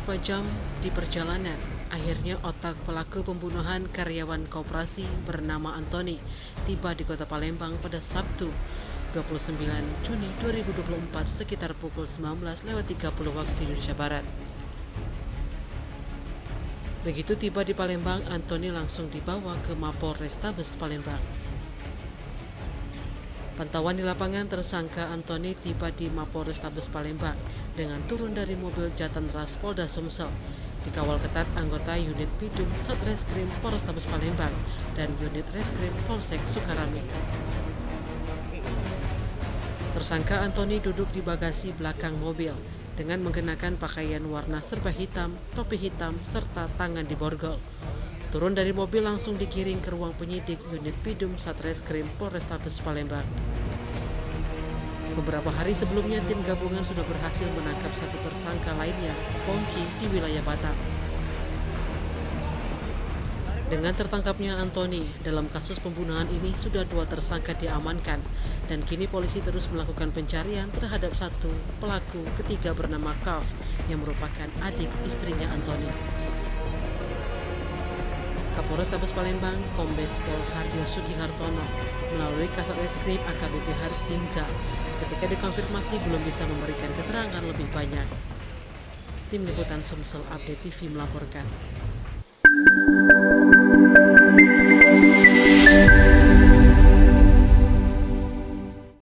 beberapa jam di perjalanan, akhirnya otak pelaku pembunuhan karyawan koperasi bernama Anthony tiba di kota Palembang pada Sabtu 29 Juni 2024 sekitar pukul 19.30 waktu Indonesia Barat. Begitu tiba di Palembang, Anthony langsung dibawa ke Mapol Restabes Palembang. Pantauan di lapangan, tersangka Anthony tiba di Mapol Restabes Palembang dengan turun dari mobil Jatanras Polda Sumsel, dikawal ketat anggota unit Bidum Satreskrim Polrestabes Palembang dan unit Reskrim Polsek Sukarami. Tersangka Anthony duduk di bagasi belakang mobil dengan mengenakan pakaian warna serba hitam, topi hitam, serta tangan diborgol. Turun dari mobil langsung digiring ke ruang penyidik unit Bidum Satreskrim Polrestabes Palembang. Beberapa hari sebelumnya, tim gabungan sudah berhasil menangkap satu tersangka lainnya, Pongki, di wilayah Batam. Dengan tertangkapnya Anthony, dalam kasus pembunuhan ini sudah 2 tersangka diamankan, dan kini polisi terus melakukan pencarian terhadap satu pelaku ketiga bernama Kaf, yang merupakan adik istrinya Anthony. Kapolres Tabes Palembang, Kombes Pol Haryo Sugihartono, melalui Kasat Reskrim AKBP Haris Dinza, ketika dikonfirmasi belum bisa memberikan keterangan lebih banyak. Tim Liputan Sumsel Update TV melaporkan.